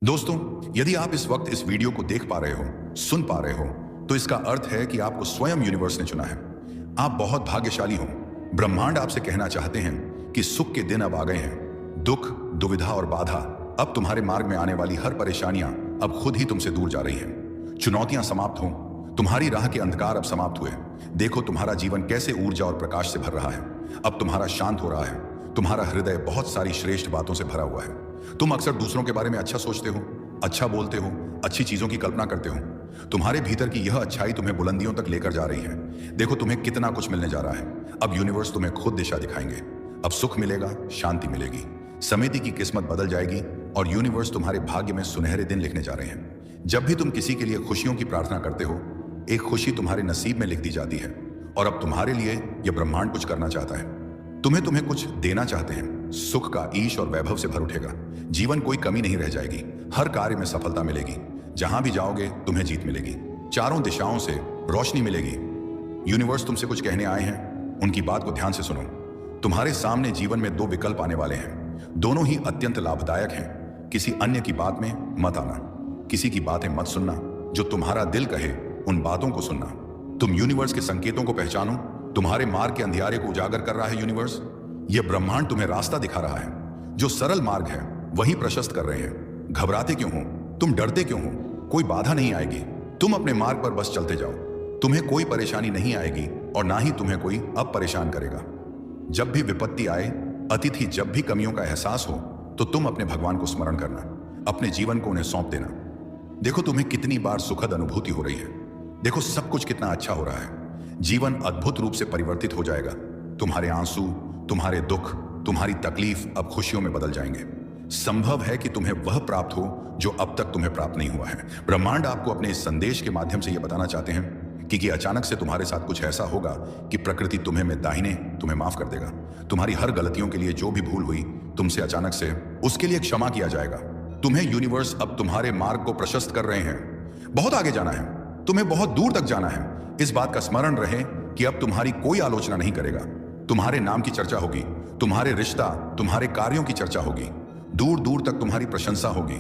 दोस्तों, यदि आप इस वक्त इस वीडियो को देख पा रहे हो, सुन पा रहे हो, तो इसका अर्थ है कि आपको स्वयं यूनिवर्स ने चुना है। आप बहुत भाग्यशाली हो। ब्रह्मांड आपसे कहना चाहते हैं कि सुख के दिन अब आ गए हैं। दुख, दुविधा और बाधा, अब तुम्हारे मार्ग में आने वाली हर परेशानियां अब खुद ही तुमसे दूर जा रही हैं। चुनौतियां समाप्त हो, तुम्हारी राह के अंधकार अब समाप्त हुए। देखो तुम्हारा जीवन कैसे ऊर्जा और प्रकाश से भर रहा है। अब तुम्हारा शांत हो रहा है। तुम्हारा हृदय बहुत सारी श्रेष्ठ बातों से भरा हुआ है। तुम अक्सर दूसरों के बारे में अच्छा सोचते हो, अच्छा बोलते हो, अच्छी चीजों की कल्पना करते हो। तुम्हारे भीतर की यह अच्छाई तुम्हें बुलंदियों तक लेकर जा रही है। देखो तुम्हें कितना कुछ मिलने जा रहा है। अब यूनिवर्स तुम्हें खुद दिशा दिखाएंगे। अब सुख मिलेगा, शांति मिलेगी, समिति की किस्मत बदल जाएगी और यूनिवर्स तुम्हारे भाग्य में सुनहरे दिन लिखने जा रहे हैं। जब भी तुम किसी के लिए खुशियों की प्रार्थना करते हो, एक खुशी तुम्हारे नसीब में लिख दी जाती है। और अब तुम्हारे लिए यह ब्रह्मांड कुछ करना चाहता है। तुम्हें कुछ देना चाहते हैं। सुख का ईश और वैभव से भर उठेगा। जीवन कोई कमी नहीं रह जाएगी। हर कार्य में सफलता मिलेगी। जहां भी जाओगे तुम्हें जीत मिलेगी। चारों दिशाओं से रोशनी मिलेगी। यूनिवर्स तुमसे कुछ कहने आए हैं, उनकी बात को ध्यान से सुनो। तुम्हारे सामने जीवन में दो विकल्प आने वाले हैं। दोनों ही अत्यंत लाभदायक हैं। किसी अन्य की बात में मत आना। किसी की बातें मत सुनना। जो तुम्हारा दिल कहे उन बातों को सुनना। तुम यूनिवर्स के संकेतों को पहचानो। तुम्हारे मार्ग के अंधियारे को उजागर कर रहा है यूनिवर्स। यह ब्रह्मांड तुम्हें रास्ता दिखा रहा है। जो सरल मार्ग है वही प्रशस्त कर रहे हैं। घबराते क्यों हो? तुम डरते क्यों हो? कोई बाधा नहीं आएगी। तुम अपने मार्ग पर बस चलते जाओ। तुम्हें कोई परेशानी नहीं आएगी और ना ही तुम्हें कोई अब परेशान करेगा। जब भी विपत्ति आए, अतिथि जब भी कमियों का एहसास हो, तो तुम अपने भगवान को स्मरण करना। अपने जीवन को उन्हें सौंप देना। देखो तुम्हें कितनी बार सुखद अनुभूति हो रही है। देखो सब कुछ कितना अच्छा हो रहा है। जीवन अद्भुत रूप से परिवर्तित हो जाएगा। तुम्हारे आंसू, तुम्हारे दुख, तुम्हारी तकलीफ अब खुशियों में बदल जाएंगे। संभव है कि तुम्हें वह प्राप्त हो जो अब तक तुम्हें प्राप्त नहीं हुआ है। ब्रह्मांड आपको अपने इस संदेश के माध्यम से यह बताना चाहते हैं कि अचानक से तुम्हारे साथ कुछ ऐसा होगा कि प्रकृति तुम्हें दाहिने तुम्हें माफ कर देगा। तुम्हारी हर गलतियों के लिए जो भी भूल हुई तुमसे अचानक से, उसके लिए क्षमा किया जाएगा। तुम्हें यूनिवर्स अब तुम्हारे मार्ग को प्रशस्त कर रहे हैं। बहुत आगे जाना है, तुम्हें बहुत दूर तक जाना है। इस बात का स्मरण रहे कि अब तुम्हारी कोई आलोचना नहीं करेगा। तुम्हारे नाम की चर्चा होगी। तुम्हारे रिश्ता, तुम्हारे कार्यों की चर्चा होगी। दूर दूर तक तुम्हारी प्रशंसा होगी।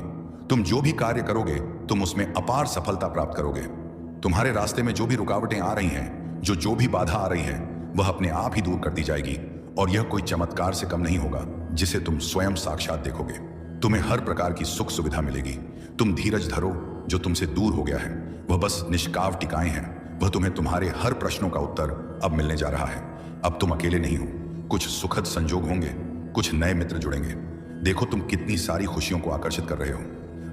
तुम जो भी कार्य करोगे तुम उसमें अपार सफलता प्राप्त करोगे। तुम्हारे रास्ते में जो भी रुकावटें आ रही हैं, जो भी बाधा आ रही है, वह अपने आप ही दूर कर दी जाएगी। और यह कोई चमत्कार से कम नहीं होगा जिसे तुम स्वयं साक्षात देखोगे। तुम्हें हर प्रकार की सुख सुविधा मिलेगी। तुम धीरज धरो। जो तुमसे दूर हो गया है वह बस निष्काव टिकाएं हैं। वह तुम्हें तुम्हारे हर प्रश्नों का उत्तर अब मिलने जा रहा है। अब तुम अकेले नहीं हो। कुछ सुखद संजोग होंगे, कुछ नए मित्र जुड़ेंगे। देखो तुम कितनी सारी खुशियों को आकर्षित कर रहे हो।